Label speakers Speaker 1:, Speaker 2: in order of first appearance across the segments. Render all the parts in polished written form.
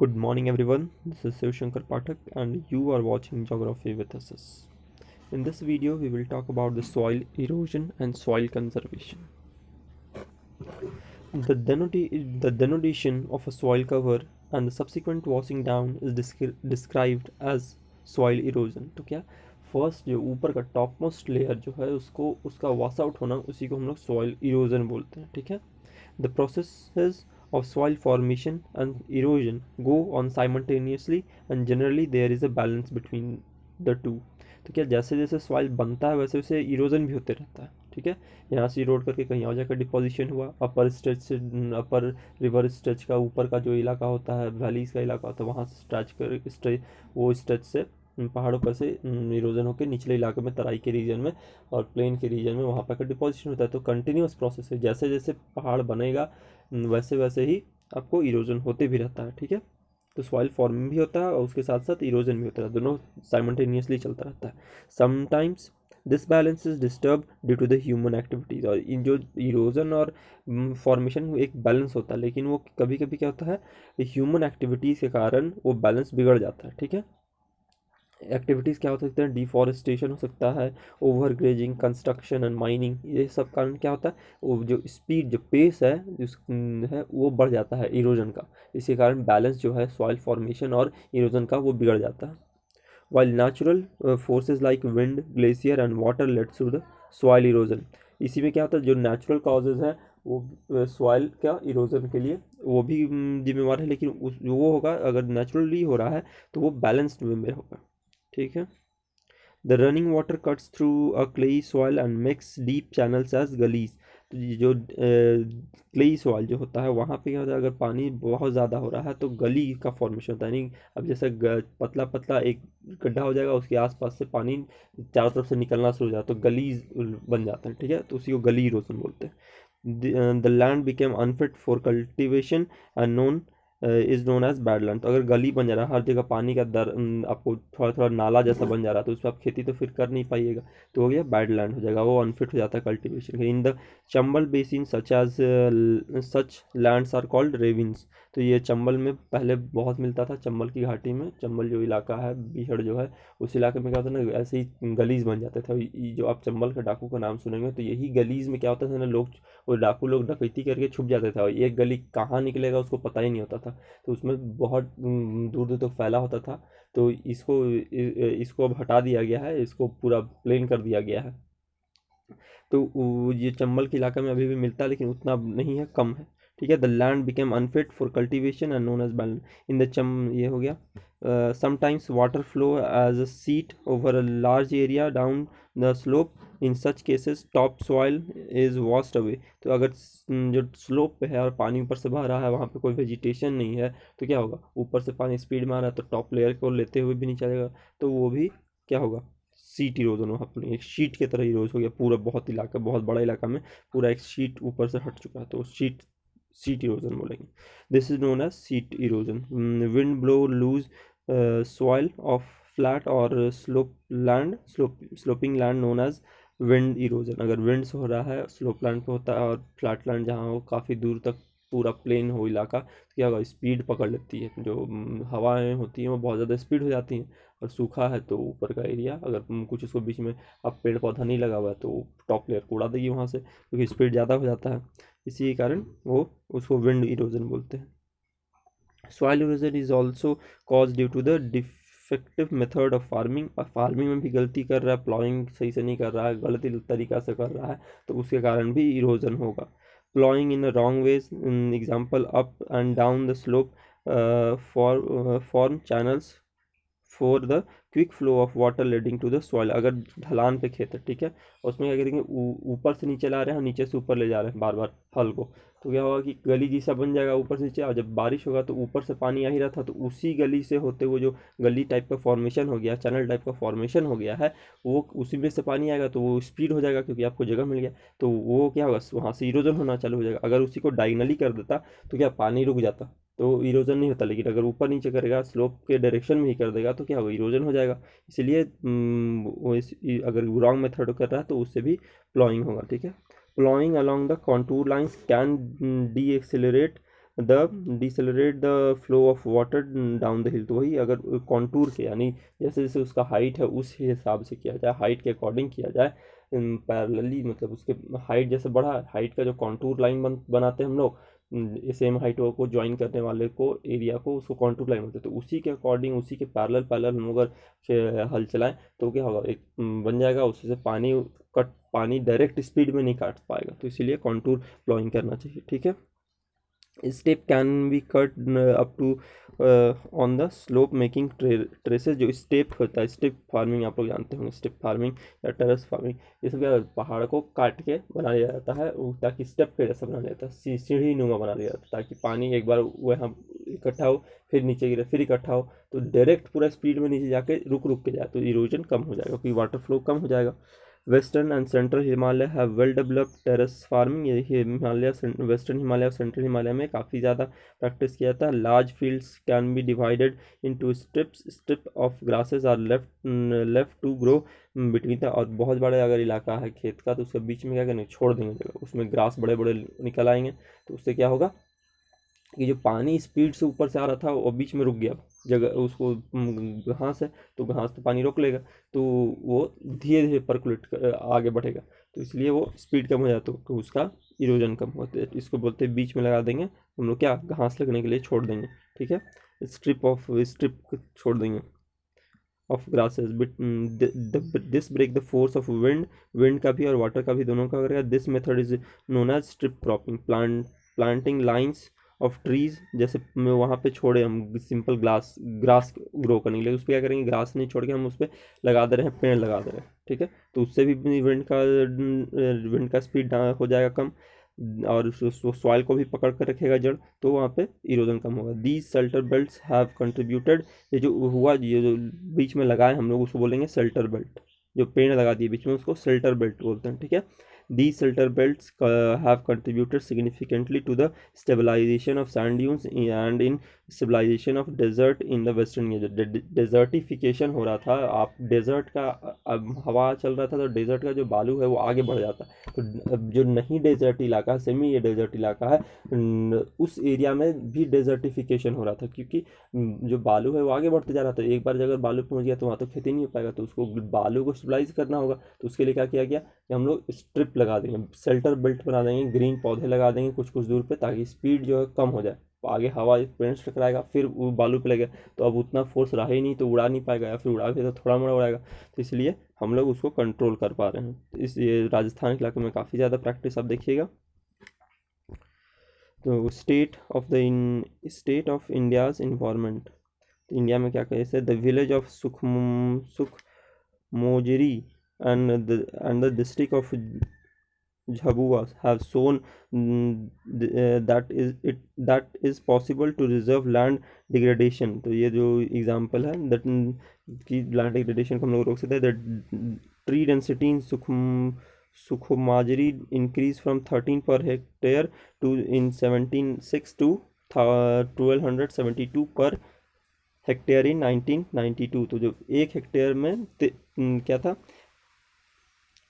Speaker 1: Good morning, everyone. This is Shiv Shankar Pathak, and you are watching Geography with SS. In this video, we will talk about the soil erosion and soil conservation. The denudation of a soil cover and the subsequent washing down is described as soil erosion. तो क्या first जो ऊपर का top most layer जो है उसको उसका wash out होना उसी को हम लोग सॉइल इरोजन बोलते हैं. ठीक है. The processes of soil formation and erosion go on simultaneously and generally there is a balance between the two. तो क्या जैसे जैसे सॉइल बनता है वैसे वैसे इरोजन भी होते रहता है. ठीक है. यहाँ से इरोड करके कहीं और जाकर डिपोजिशन हुआ. अपर स्ट्रेच से अपर रिवर स्ट्रेच का ऊपर का जो इलाका होता है, वैलीज का इलाका होता है, वहाँ से वो स्ट्रेच से पहाड़ों पर से इरोजन होकर निचले इलाके में, तराई के रीजन में और प्लेन के रीजन में वहाँ पर डिपोजिशन होता है. तो कंटिन्यूस प्रोसेस है, जैसे जैसे पहाड़ बनेगा वैसे वैसे ही आपको इरोजन होते भी रहता है. ठीक है. तो सॉइल फॉर्मिंग भी होता है और उसके साथ साथ इरोजन भी होता है, दोनों साइमल्टेनियसली चलता रहता है. Sometimes this balance is disturb due to the human activities. और इन जो इरोजन और फॉर्मेशन एक बैलेंस होता है, लेकिन वो कभी कभी क्या होता है, ह्यूमन एक्टिविटीज़ के कारण वो बैलेंस बिगड़ जाता है. ठीक है. एक्टिविटीज़ क्या हो सकते हैं, डिफॉरेस्टेशन हो सकता है, over grazing, construction and mining. ये सब कारण क्या होता है, वो जो स्पीड जो पेस है है वो बढ़ जाता है इरोजन का. इसी कारण बैलेंस जो है सॉइल फॉर्मेशन और इरोजन का वो बिगड़ जाता है. while natural forces like wind, glacier and water led to the soil erosion. इसी में क्या होता है, जो नेचुरल कॉजेज हैं वो सॉइल का इरोजन के लिए वो भी जिम्मेवार है, लेकिन वो होगा अगर नेचुरली हो रहा है तो वो बैलेंस्ड वे में होगा. ठीक है. The running water cuts through a clayey soil and makes deep channels as gullies. तो ये जो क्लेई सॉइल जो होता है वहाँ पे क्या होता है, अगर पानी बहुत ज़्यादा हो रहा है तो गली का फॉर्मेशन होता है. यानी अब जैसे पतला पतला एक गड्ढा हो जाएगा, उसके आसपास से पानी चारों तरफ से निकलना शुरू हो जाता है तो गलीज बन जाता है. ठीक है. तो उसी को गली इरोजन बोलते हैं. The land became unfit for cultivation and is known as badland. तो अगर गली बन जा रहा है, हर जगह पानी का दर आपको थोड़ा थोड़ा नाला जैसा बन जा रहा है, तो उस पर आप खेती तो फिर कर नहीं पाइएगा, तो हो गया बैडलैंड हो जाएगा, वो अनफिट हो जाता है कल्टीवेशन के. In the Chambal basin such lands are called ravines. तो ये चंबल में पहले बहुत मिलता था, चंबल की घाटी में, चंबल जो इलाका है, बीहड़ जो है, उस इलाके में क्या होता है ना, ऐसे ही गलीज बन जाते थे. जो आप चंबल के डाकू का नाम सुनेंगे तो यही गलीज में क्या होता था ना, लोग वो डाकू लोग डकैती करके छुप जाते थे और एक गली कहाँ निकलेगा उसको पता ही नहीं होता था. तो उसमें बहुत दूर दूर तक फैला होता था. तो इसको अब हटा दिया गया है, इसको पूरा प्लेन कर दिया गया है. तो ये चंबल के इलाके में अभी भी मिलता है, लेकिन उतना नहीं है, कम है. ठीक है. The land became unfit for cultivation and known as balance in the ये हो गया. Sometimes water flow as a sheet over a large area down the slope. In such cases top soil is washed away. तो अगर जो slope पे है और पानी ऊपर से बह रहा है, वहाँ पे कोई वेजिटेशन नहीं है, तो क्या होगा, ऊपर से पानी स्पीड में आ रहा है तो टॉप लेयर को लेते हुए भी नहीं चलेगा, तो वो भी क्या होगा, सीट इरोजन हो. अपनी एक शीट की तरह इरोज हो गया पूरा, बहुत बड़ा इलाका में पूरा एक शीट ऊपर से हट चुका है, तो सीट इरोजन बोलेंगे. This is known as sheet erosion. Wind blow loose soil of flat और sloping land known as wind erosion. अगर विंड्स हो रहा है स्लोप लैंड पे होता है, और फ्लैट लैंड जहाँ हो काफ़ी दूर तक पूरा प्लेन हो इलाका, तो क्या होगा, स्पीड पकड़ लेती है, जो हवाएं होती हैं वो बहुत ज़्यादा स्पीड हो जाती हैं. और सूखा है तो ऊपर का एरिया अगर कुछ उसको बीच में अब पेड़ पौधा नहीं लगा हुआ है तो टॉप लेयर को उड़ा देगी वहाँ से, क्योंकि स्पीड ज़्यादा हो जाता है. इसी के कारण वो उसको विंड इरोजन बोलते हैं. Soil erosion is also cause due to the defective method of farming. और फार्मिंग में भी गलती कर रहा है, प्लॉइंग सही से नहीं कर रहा है, गलत तरीका से कर रहा है, तो उसके कारण भी इरोजन होगा. Ploughing in a wrong ways, example up and down the slope form channels for the quick flow of water leading to the soil. अगर ढलान पे खेत है, ठीक है, उसमें क्या करेंगे, ऊपर से नीचे ला रहे हैं, नीचे से ऊपर ले जा रहे हैं बार बार हल को, तो क्या होगा कि गली जैसा बन जाएगा ऊपर से नीचे. और जब बारिश होगा तो ऊपर से पानी आ ही रहा था, तो उसी गली से होते हुए जो गली टाइप का फॉर्मेशन हो गया, चैनल टाइप का फॉर्मेशन हो गया है, वो उसी में से पानी आएगा तो वो स्पीड हो जाएगा, क्योंकि आपको जगह मिल गया, तो वो क्या होगा, वहाँ से इरोजन होना चालू हो जाएगा. अगर उसी को डायगनली कर देता तो क्या पानी रुक जाता, तो इरोजन नहीं होता. लेकिन अगर ऊपर नीचे करेगा, स्लोप के डायरेक्शन में ही कर देगा, तो क्या होगा, इरोजन हो जाएगा. इसलिए अगर रॉन्ग मेथड कर रहा है तो उससे भी प्लॉइंग होगा. ठीक है. Ploughing along the contour lines can D accelerate the decelerate the flow of water down the हिल। तो वही अगर कॉन्टूर के यानी जैसे जैसे उसका हाइट है उस हिसाब से किया जाए, हाइट के अकॉर्डिंग किया जाए पैरेलली, मतलब उसके हाइट जैसे बढ़ा, हाइट का जो कॉन्टूर लाइन बनाते हैं हम लोग, सेम हाइट को ज्वाइन करने वाले को एरिया को, उसको कॉन्टूर लाइन बोलते हैं। तो उसी के अकॉर्डिंग, उसी के पैरेलल पैरेलल हम लोग अगर हल चलाएं तो क्या होगा, एक बन जाएगा, उससे से पानी डायरेक्ट स्पीड में नहीं काट पाएगा, तो इसीलिए कॉन्टूर प्लॉइंग करना चाहिए। ठीक है, step can be cut up to on the slope making terraces. जो स्टेप होता है, स्टेप फार्मिंग आप लोग जानते होंगे, स्टेप फार्मिंग या टेरेस फार्मिंग, ये सब क्या पहाड़ को काट के बना लिया जाता है ताकि स्टेप के जैसा बना लिया जाता है, सीढ़ी नुमा बना लिया जाता है, ताकि पानी एक बार वहाँ इकट्ठा हो, फिर नीचे गिरे, फिर इकट्ठा हो, तो डायरेक्ट पूरा स्पीड में नीचे जाके रुक रुक के जाए, तो इरोजन कम हो जाएगा, क्योंकि वाटर फ्लो कम हो जाएगा। Western and central Himalaya have well developed terrace farming. ये हिमालय, वेस्टर्न हिमालय और सेंट्रल हिमालय में काफ़ी ज़्यादा प्रैक्टिस किया जाता है। Large fields can be divided into strips, strip of grasses are left to grow between the. और बहुत बड़ा अगर इलाका है खेत का, तो उसके बीच में क्या करेंगे, छोड़ देंगे जगह, उसमें ग्रास बड़े बड़े निकल आएंगे, तो उससे क्या होगा कि जो पानी स्पीड से ऊपर से आ रहा था वो बीच में रुक गया जगह, उसको घास है तो घास तो पानी रोक लेगा, तो वो धीरे धीरे परकुलेट आगे बढ़ेगा, तो इसलिए वो स्पीड कम हो जाता है, तो उसका इरोजन कम होता है। इसको बोलते हैं बीच में लगा देंगे हम लोग, क्या घास लगने के लिए छोड़ देंगे। ठीक है, स्ट्रिप छोड़ देंगे of grasses bit, this break the force of wind का भी और वाटर का भी, दोनों का करेगा। This method is known as strip cropping. Planting lines of trees, जैसे वहाँ पे छोड़े हम सिंपल ग्रास ग्रो करने के लिए, उस पर क्या करेंगे, ग्रास नहीं छोड़ के हम उस पर लगा दे रहे हैं, पेड़ लगा दे रहे हैं। ठीक है, तो उससे भी विंड का स्पीड हो जाएगा कम, और सॉइल को भी पकड़ कर रखेगा जड़, तो वहाँ पे इरोजन कम होगा। These shelter belts have contributed, ये जो हुआ, ये जो बीच में लगाए हम लोग उसको बोलेंगे शेल्टर बेल्ट, जो पेड़ लगा दिए बीच में उसको शेल्टर बेल्ट बोलते हैं। ठीक है, these shelter belts have contributed significantly to the stabilization of sand dunes and in stabilization of desert in the western। ये जो डेजर्टिफिकेशन हो रहा था, आप डेजर्ट का अब हवा चल रहा था तो डेजर्ट का जो बालू है वो आगे बढ़ जाता है, तो अब जो नहीं डेजर्ट इलाका, सेमी ये डेजर्ट इलाका है, उस एरिया में भी डेजर्टिफिकेशन हो रहा था, क्योंकि जो बालू है वो आगे बढ़ते जा रहा था, एक बार अगर बालू पहुंच गया तो वहाँ तो खेती नहीं हो पाएगा, तो उसको बालू को स्टेबलाइज करना होगा, तो उसके लिए क्या किया गया कि हम लोग स्ट्रिप लगा देंगे, शेल्टर बेल्ट बना देंगे, ग्रीन पौधे लगा देंगे कुछ कुछ दूर पे, ताकि स्पीड जो है कम हो जाए, आगे हवा पेड़ से टकराएगा, फिर वो बालू पे लगेगा, तो अब उतना फोर्स रहा ही नहीं, तो उड़ा नहीं पाएगा, या फिर उड़ा भी तो थोड़ा मोड़ा उड़ाएगा, तो इसलिए हम लोग उसको कंट्रोल कर पा रहे हैं। तो इस ये राजस्थान के इलाके में काफ़ी ज़्यादा प्रैक्टिस आप देखिएगा। तो state of India's environment, India में क्या कहे the village of Sukhomajri and the district of Jhabua have shown that is possible to reserve land degradation। तो ये जो एग्जांपल है दैट कि लैंड डिग्रेडेशन को हम लोग रोक सकते हैं। The tree density in Sukhomajri increase from 13 per hectare to in 1706 to 1272 per hectare इन 1992। तो जो एक हेक्टेयर में क्या था,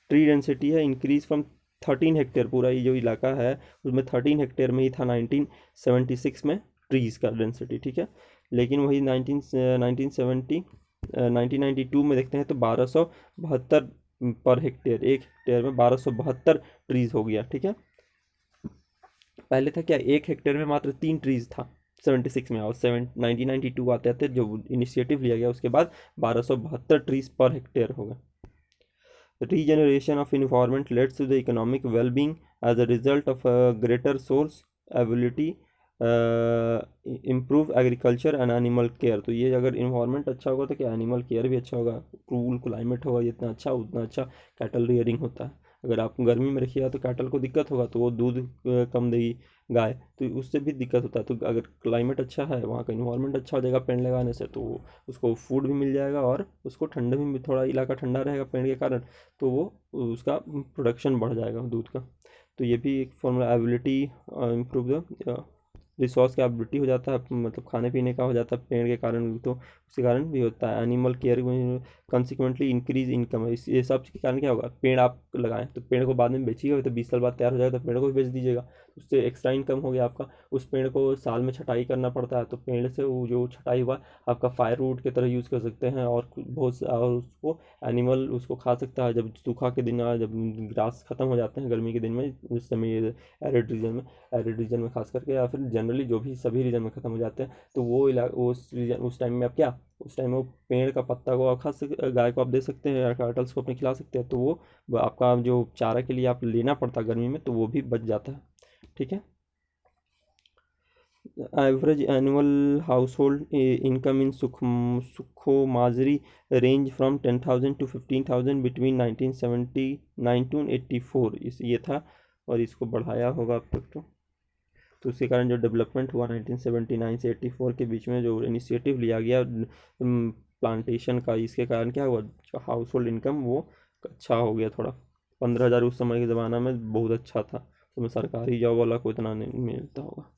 Speaker 1: ट्री डेंसिटी है इंक्रीज फ्रॉम 13 हेक्टेयर, पूरा ये जो इलाका है उसमें 13 हेक्टेयर में ही था 1976 में ट्रीज़ का डेंसिटी। ठीक है, लेकिन वही 1992 में देखते हैं तो 1272 पर हेक्टेयर, एक हेक्टेयर में 1272 ट्रीज़ हो गया। ठीक है, पहले था क्या, एक हेक्टेयर में मात्र 3 ट्रीज़ था 76 में, और 1992 आते आते जो इनिशिएटिव लिया गया उसके बाद 1272 ट्रीज़ पर हेक्टेयर हो गए। Regeneration of environment leads to the economic well-being as a result of a greater source ability, improve agriculture and animal care। तो ये अगर इन्वायरमेंट अच्छा होगा तो क्या एनिमल केयर भी अच्छा होगा, कूल क्लाइमेट होगा जितना अच्छा उतना अच्छा कैटल रियरिंग होता है। अगर आप गर्मी में रखिएगा तो कैटल को दिक्कत होगा, तो वो दूध कम देगी गाय, तो उससे भी दिक्कत होता है। तो अगर क्लाइमेट अच्छा है, वहाँ का इन्वायरमेंट अच्छा हो जाएगा पेड़ लगाने से, तो उसको फूड भी मिल जाएगा और उसको ठंड भी, थोड़ा इलाका ठंडा रहेगा पेड़ के कारण, तो वो उसका प्रोडक्शन बढ़ जाएगा दूध का। तो ये भी एक formula, ability improve the resource का एबिलिटी हो जाता है, मतलब खाने पीने का हो जाता है पेड़ के कारण, तो उसके कारण भी होता है। Animal care consequently increase income है, ये सब के कारण क्या होगा, पेड़ आप लगाएं तो पेड़ को बाद में बेचिएगा तो 20 साल बाद तैयार हो जाएगा तो पेड़ को भी बेच दीजिएगा, उससे एक्स्ट्रा इनकम हो गया आपका। उस पेड़ को साल में छटाई करना पड़ता है, तो पेड़ से वो जो छटाई हुआ आपका फायरवुड की तरह यूज़ कर सकते हैं, और और उसको एनिमल उसको खा सकता है। जब सूखा के दिन जब ग्रास खत्म हो जाते हैं गर्मी के दिन में, उस समय एरिड रीजन में खास करके, या फिर जनरली जो भी सभी रीजन में ख़त्म हो जाते हैं, तो उस टाइम में आप क्या, उस टाइम में वो पेड़ का पत्ता को आप खा सकते, गाय को आप दे सकते हैं या टर्टल्स को अपने खिला सकते हैं, तो वो आपका जो चारा के लिए आप लेना पड़ता गर्मी में, तो वो भी बच जाता है। ठीक है। Average annual household income in Sukho range from 10,000 to 15,000 between 1979 to 84, ये था। और इसको बढ़ाया होगा अब तक तो उसके कारण जो डेवलपमेंट हुआ 1979 से 84 के बीच में, जो इनिशिएटिव लिया गया प्लांटेशन का, इसके कारण क्या हुआ, जो हाउस होल्ड इनकम वो अच्छा हो गया थोड़ा। 15,000 उस समय के ज़माना में बहुत अच्छा था, उसमें सरकारी जॉब वाला को इतना नहीं मिलता होगा।